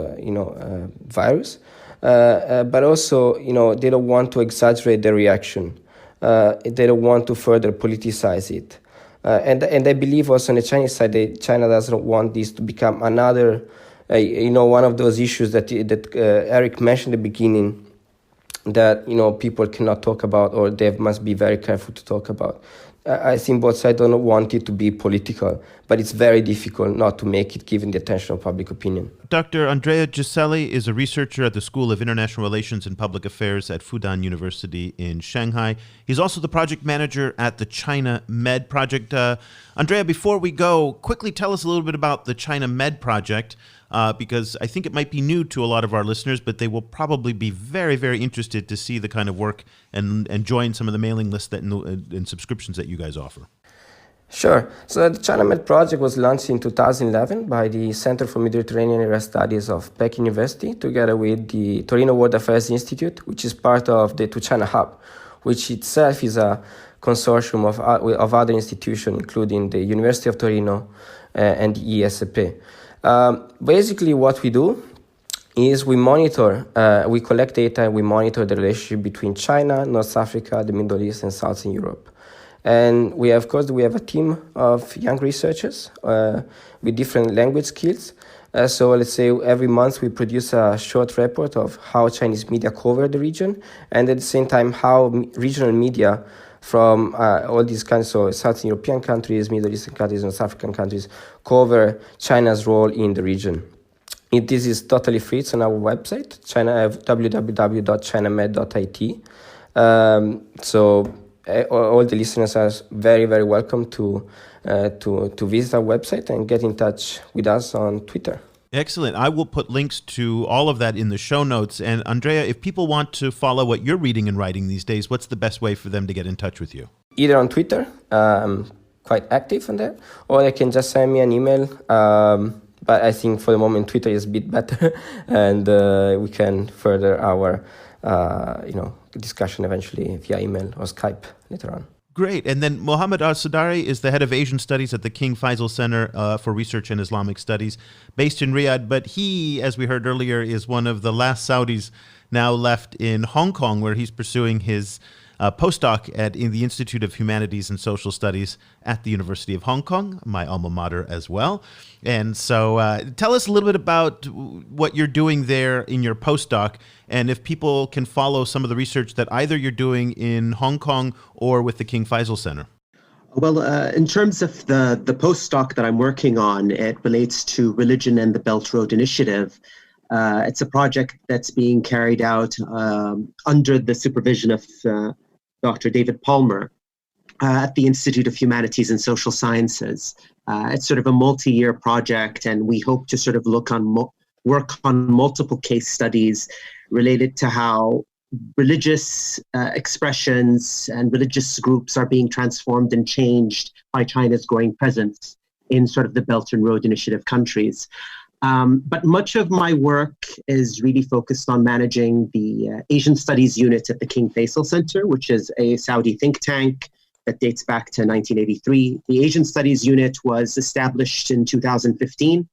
virus, but also they don't want to exaggerate the reaction. They don't want to further politicize it, and I believe also on the Chinese side, China doesn't want this to become another, one of those issues that Eric mentioned at the beginning, that people cannot talk about or they must be very careful to talk about. I think both sides don't want it to be political, but it's very difficult not to make it given the attention of public opinion.
Dr. Andrea Giselli is a researcher at the School of International Relations and Public Affairs at Fudan University in Shanghai. He's also the project manager at the ChinaMed Project. Andrea, before we go, quickly tell us a little bit about the ChinaMed Project, because I think it might be new to a lot of our listeners, but they will probably be very, very interested to see the kind of work and join some of the mailing lists and subscriptions that you guys offer.
Sure. So the ChinaMed Project was launched in 2011 by the Center for Mediterranean Area Studies of Peking University, together with the Torino World Affairs Institute, which is part of the To China Hub, which itself is a consortium of other institutions, including the University of Torino and the ESP. Basically, what we do is we collect data and we monitor the relationship between China, North Africa, the Middle East, and Southern Europe. And we have a team of young researchers with different language skills. So let's say every month we produce a short report of how Chinese media cover the region, and at the same time how regional media from all these countries, so Southern European countries, Middle Eastern countries, North African countries, cover China's role in the region. This is totally free. It's on our website, www.chinamed.it. So all the listeners are very, very welcome to visit our website and get in touch with us on Twitter.
Excellent. I will put links to all of that in the show notes. And Andrea, if people want to follow what you're reading and writing these days, what's the best way for them to get in touch with you?
Either on Twitter, I'm quite active on there, or they can just send me an email. But I think for the moment, Twitter is a bit better, and we can further our discussion eventually via email or Skype later on.
Great. And then Mohammed Al-Sadari is the head of Asian Studies at the King Faisal Center for Research and Islamic Studies, based in Riyadh. But he, as we heard earlier, is one of the last Saudis now left in Hong Kong, where he's pursuing his postdoc in the Institute of Humanities and Social Studies at the University of Hong Kong, my alma mater as well. And so tell us a little bit about what you're doing there in your postdoc, and if people can follow some of the research that either you're doing in Hong Kong or with the King Faisal Center.
Well, in terms of the postdoc that I'm working on, it relates to religion and the Belt Road Initiative. It's a project that's being carried out under the supervision of Dr. David Palmer at the Institute of Humanities and Social Sciences. It's sort of a multi-year project, and we hope to sort of work on multiple case studies related to how religious expressions and religious groups are being transformed and changed by China's growing presence in sort of the Belt and Road Initiative countries. But much of my work is really focused on managing the Asian Studies Unit at the King Faisal Center, which is a Saudi think tank that dates back to 1983. The Asian Studies Unit was established in 2015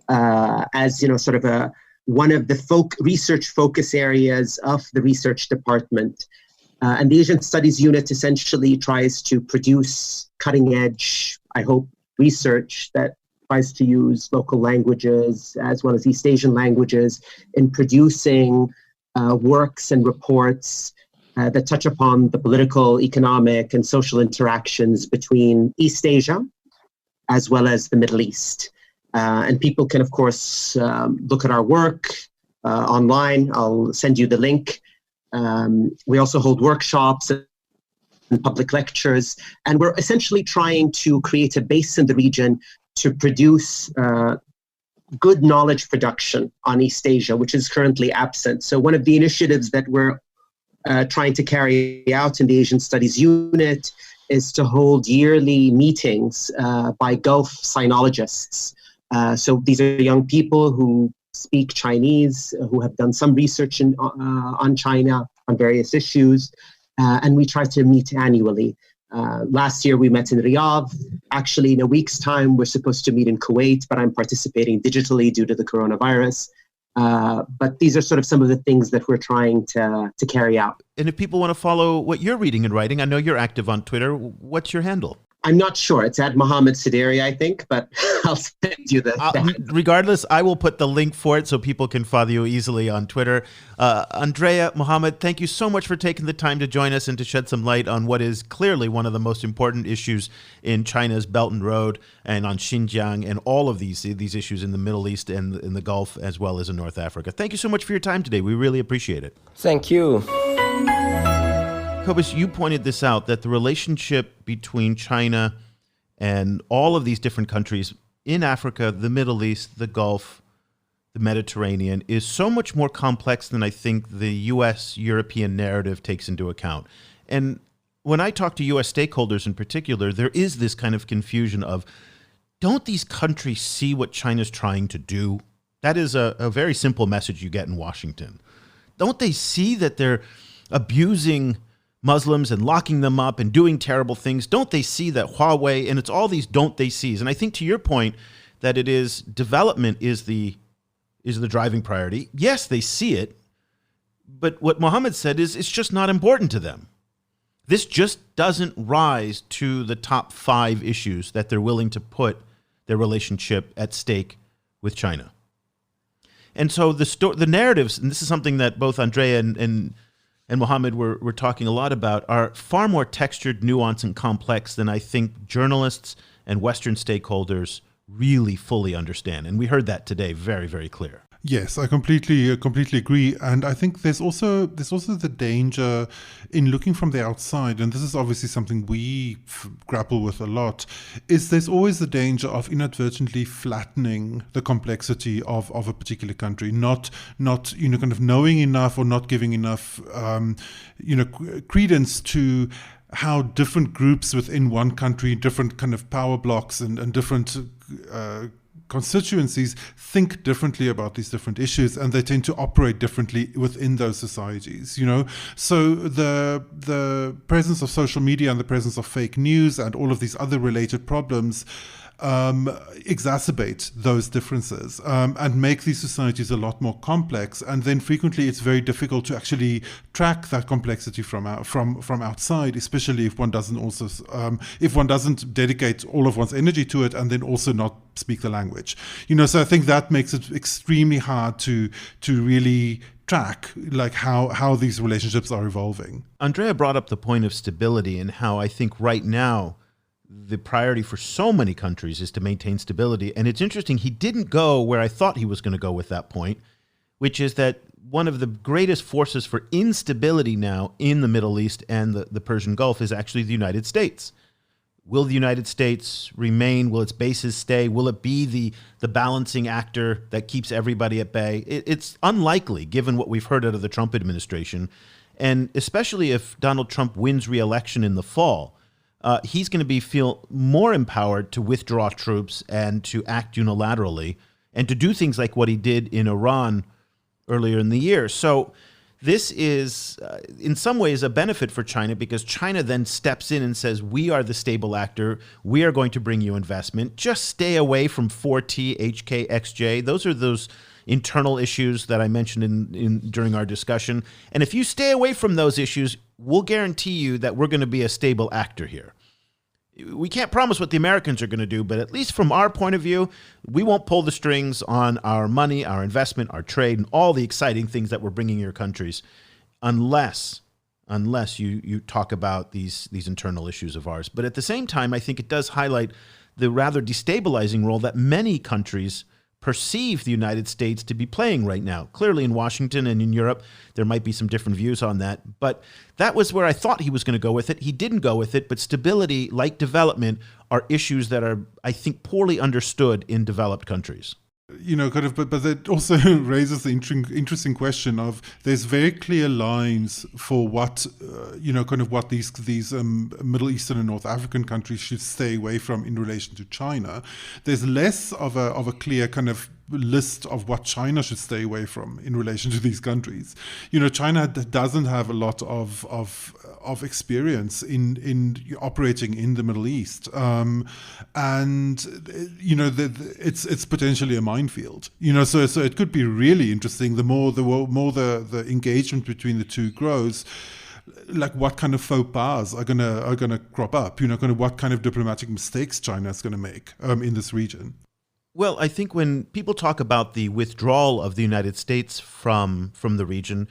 as, sort of one of the research focus areas of the research department. And the Asian Studies Unit essentially tries to produce cutting edge, I hope, research that tries to use local languages as well as East Asian languages in producing works and reports that touch upon the political, economic, and social interactions between East Asia as well as the Middle East. And people can, of course, look at our work online. I'll send you the link. We also hold workshops and public lectures, and we're essentially trying to create a base in the region to produce good knowledge production on East Asia, which is currently absent. So one of the initiatives that we're trying to carry out in the Asian Studies Unit is to hold yearly meetings by Gulf sinologists. So these are young people who speak Chinese, who have done some research on China on various issues, and we try to meet annually. Last year we met in Riyadh. Actually, in a week's time, we're supposed to meet in Kuwait, but I'm participating digitally due to the coronavirus. But these are sort of some of the things that we're trying to carry out.
And if people want to follow what you're reading and writing, I know you're active on Twitter. What's your handle?
I'm not sure. It's at Mohammed Sadari, I think, but I'll send you
regardless, I will put the link for it so people can follow you easily on Twitter. Andrea, Mohammed, thank you so much for taking the time to join us and to shed some light on what is clearly one of the most important issues in China's Belt and Road and on Xinjiang and all of these issues in the Middle East and in the Gulf as well as in North Africa. Thank you so much for your time today. We really appreciate it.
Thank you.
Cobus, you pointed this out, that the relationship between China and all of these different countries in Africa, the Middle East, the Gulf, the Mediterranean is so much more complex than I think the U.S.-European narrative takes into account. And when I talk to U.S. stakeholders in particular, there is this kind of confusion of, don't these countries see what China's trying to do? That is a very simple message you get in Washington. Don't they see that they're abusing Muslims and locking them up and doing terrible things? Don't they see that Huawei, and it's all these don't they sees? And I think to your point that it is development is the driving priority. Yes, they see it, but what Mohammed said is it's just not important to them. This just doesn't rise to the top 5 issues that they're willing to put their relationship at stake with China. And so the narratives, and this is something that both Andrea and Mohammed were talking a lot about, are far more textured, nuanced, and complex than I think journalists and Western stakeholders really fully understand. And we heard that today very, very clear.
Yes, I completely agree, and I think there's also the danger in looking from the outside, and this is obviously something we grapple with a lot. Is there's always the danger of inadvertently flattening the complexity of a particular country, not kind of knowing enough or not giving enough credence to how different groups within one country, different kind of power blocks and different constituencies think differently about these different issues, and they tend to operate differently within those societies, So the presence of social media and the presence of fake news and all of these other related problems exacerbate those differences and make these societies a lot more complex. And then frequently it's very difficult to actually track that complexity from outside, especially if one doesn't dedicate all of one's energy to it and then also not speak the language. So I think that makes it extremely hard to really track like how these relationships are evolving.
Andrea brought up the point of stability and how I think right now the priority for so many countries is to maintain stability. And it's interesting, he didn't go where I thought he was going to go with that point, which is that one of the greatest forces for instability now in the Middle East and the Persian Gulf is actually the United States. Will the United States remain? Will its bases stay? Will it be the balancing actor that keeps everybody at bay? It's unlikely, given what we've heard out of the Trump administration. And especially if Donald Trump wins re-election in the fall, he's going to feel more empowered to withdraw troops and to act unilaterally and to do things like what he did in Iran earlier in the year. So this is, in some ways, a benefit for China because China then steps in and says, we are the stable actor. We are going to bring you investment. Just stay away from 4T, HK, XJ. Those are those internal issues that I mentioned during our discussion. And if you stay away from those issues, we'll guarantee you that we're going to be a stable actor here. We can't promise what the Americans are going to do, but at least from our point of view, we won't pull the strings on our money, our investment, our trade, and all the exciting things that we're bringing your countries unless you talk about these internal issues of ours. But at the same time, I think it does highlight the rather destabilizing role that many countries perceive the United States to be playing right now. Clearly in Washington and in Europe, there might be some different views on that, but that was where I thought he was going to go with it. He didn't go with it, but stability, like development, are issues that are, I think, poorly understood in developed countries.
But that also raises the interesting question of there's very clear lines for what, what these Middle Eastern and North African countries should stay away from in relation to China. There's less of a clear kind of list of what China should stay away from in relation to these countries. China doesn't have a lot of experience in operating in the Middle East, and it's potentially a minefield. So it could be really interesting. The more the engagement between the two grows, like what kind of faux pas are gonna crop up? What kind of diplomatic mistakes China is gonna make in this region.
Well, I think when people talk about the withdrawal of the United States from the region,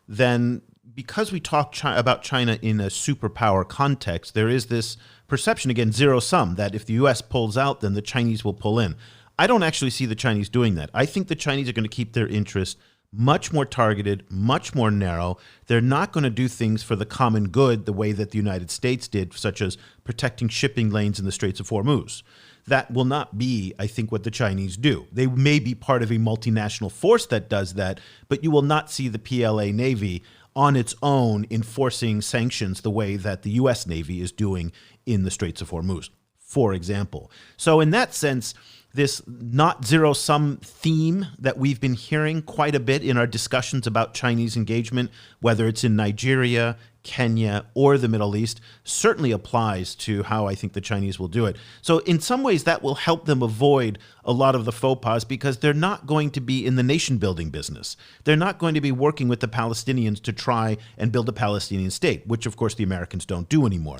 then because we talk about China in a superpower context, there is this perception, again, zero sum, that if the U.S. pulls out, then the Chinese will pull in. I don't actually see the Chinese doing that. I think the Chinese are going to keep their interests much more targeted, much more narrow. They're not going to do things for the common good the way that the United States did, such as protecting shipping lanes in the Straits of Hormuz. That will not be, I think, what the Chinese do. They may be part of a multinational force that does that, but you will not see the PLA Navy on its own enforcing sanctions the way that the U.S. Navy is doing in the Straits of Hormuz, for example. So in that sense, this not zero-sum theme that we've been hearing quite a bit in our discussions about Chinese engagement, whether it's in Nigeria, Kenya, or the Middle East, certainly applies to how I think the Chinese will do it. So in some ways, that will help them avoid a lot of the faux pas because they're not going to be in the nation-building business. They're not going to be working with the Palestinians to try and build a Palestinian state, which, of course, the Americans don't do anymore.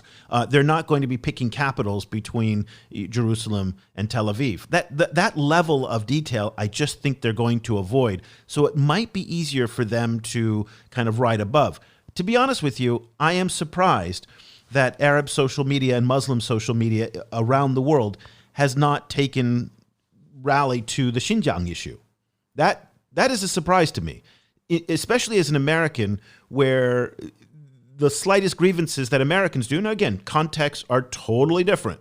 They're not going to be picking capitals between Jerusalem and Tel Aviv. That level of detail, I just think they're going to avoid. So it might be easier for them to kind of ride above. To be honest with you, I am surprised that Arab social media and Muslim social media around the world has not taken rally to the Xinjiang issue. That That is a surprise to me, especially as an American, where the slightest grievances that Americans do, now again, contexts are totally different.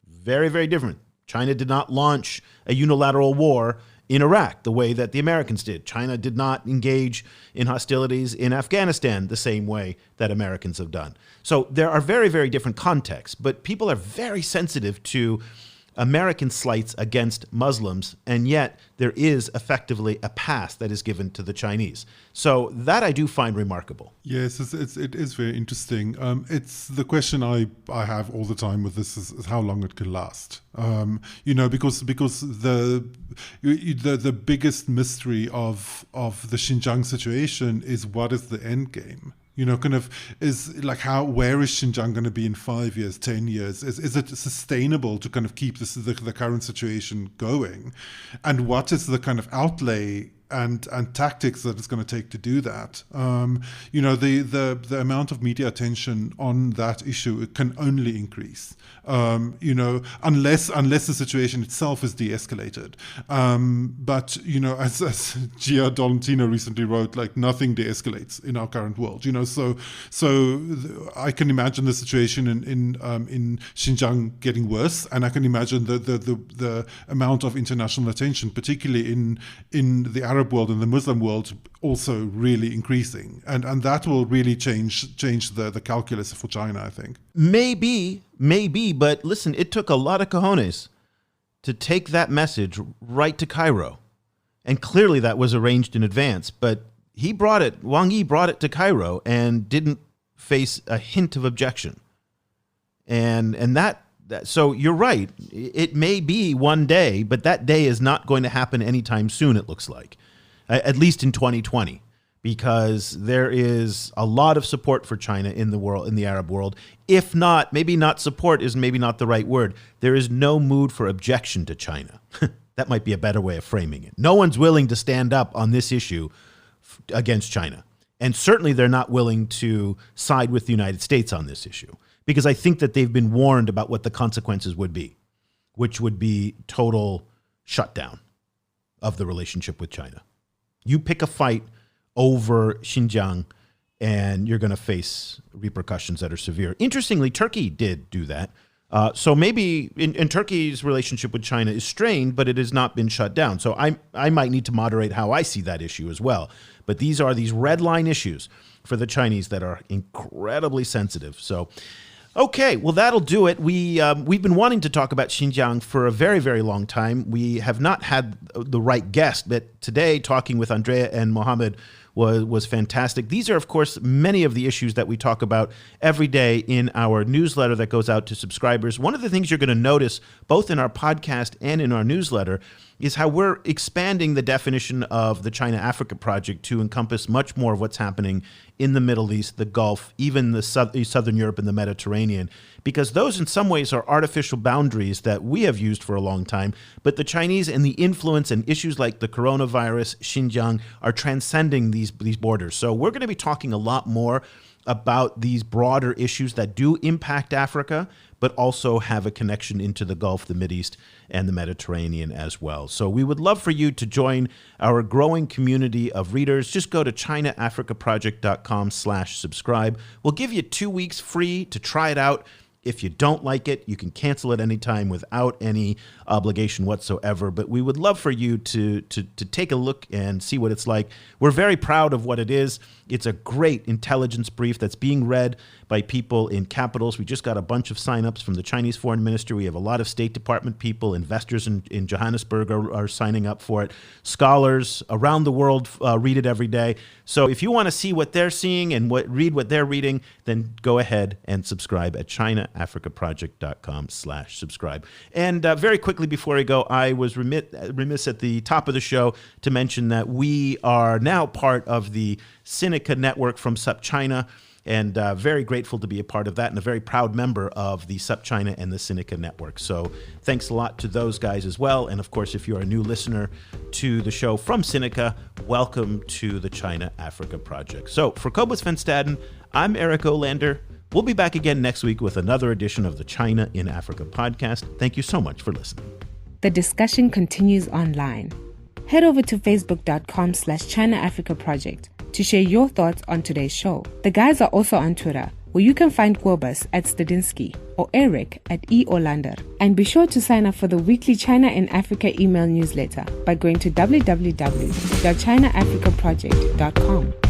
Very, very different. China did not launch a unilateral war in Iraq the way that the Americans did. China did not engage in hostilities in Afghanistan the same way that Americans have done. So there are very, very different contexts, but people are very sensitive to American slights against Muslims, and yet there is effectively a pass that is given to the Chinese. So that I do find remarkable.
Yes, it is very interesting. It's the question I have all the time with this is how long it can last. Because the biggest mystery of the Xinjiang situation is what is the end game. Is like where is Xinjiang going to be in 5 years, 10 years? Is it sustainable to kind of keep the current situation going? And what is the kind of outlay and tactics that it's going to take to do that? The amount of media attention on that issue, it can only increase. Unless the situation itself is de-escalated. But as Gia Dolentino recently wrote, like nothing de-escalates in our current world. So I can imagine the situation in Xinjiang getting worse, and I can imagine the amount of international attention, particularly in the Arab world and the Muslim world, also really increasing, and that will really change the calculus for China, I think.
Maybe, but listen, it took a lot of cojones to take that message right to Cairo, and clearly that was arranged in advance. But Wang Yi brought it to Cairo and didn't face a hint of objection, and that. So you're right. It may be one day, but that day is not going to happen anytime soon, it looks like. At least in 2020, because there is a lot of support for China in the world, in the Arab world. If not, maybe not support is maybe not the right word. There is no mood for objection to China. That might be a better way of framing it. No one's willing to stand up on this issue against China. And certainly they're not willing to side with the United States on this issue, because I think that they've been warned about what the consequences would be, which would be total shutdown of the relationship with China. You pick a fight over Xinjiang, and you're going to face repercussions that are severe. Interestingly, Turkey did do that. So maybe in Turkey's relationship with China is strained, but it has not been shut down. So I might need to moderate how I see that issue as well. But these are these red line issues for the Chinese that are incredibly sensitive. So, okay, well, that'll do it. We've been wanting to talk about Xinjiang for a very, very long time. We have not had the right guest, but today talking with Andrea and Mohammed was fantastic. These are, of course, many of the issues that we talk about every day in our newsletter that goes out to subscribers. One of the things you're going to notice, both in our podcast and in our newsletter, is how we're expanding the definition of the China-Africa Project to encompass much more of what's happening in the Middle East, the Gulf, even the Southern Europe and the Mediterranean, because those in some ways are artificial boundaries that we have used for a long time, but the Chinese and the influence and issues like the coronavirus, Xinjiang, are transcending these borders. So we're going to be talking a lot more about these broader issues that do impact Africa, but also have a connection into the Gulf, the Mideast, and the Mediterranean as well. So we would love for you to join our growing community of readers. Just go to ChinaAfricaProject.com/subscribe. We'll give you 2 weeks free to try it out. If you don't like it, you can cancel it anytime without any obligation whatsoever. But we would love for you to take a look and see what it's like. We're very proud of what it is. It's a great intelligence brief that's being read by people in capitals. We just got a bunch of signups from the Chinese Foreign Ministry. We have a lot of State Department people, investors in Johannesburg are signing up for it. Scholars around the world read it every day. So if you want to see what they're seeing and read what they're reading, then go ahead and subscribe at ChinaAfricaProject.com/subscribe. And very quickly before I go, I was remiss at the top of the show to mention that we are now part of the Sinica network from SupChina, and very grateful to be a part of that and a very proud member of the SupChina and the Sinica network. So thanks a lot to those guys as well. And of course, if you're a new listener to the show from Sinica, welcome to the China Africa Project. So for Cobus Van Staden, I'm Eric Olander. We'll be back again next week with another edition of the China in Africa podcast. Thank you so much for listening.
The discussion continues online. head over to facebook.com/ChinaAfricaProject to share your thoughts on today's show. The guys are also on Twitter, where you can find Kobus at Stadinsky or Eric at eOlander. And be sure to sign up for the weekly China in Africa email newsletter by going to www.ChinaAfricaProject.com.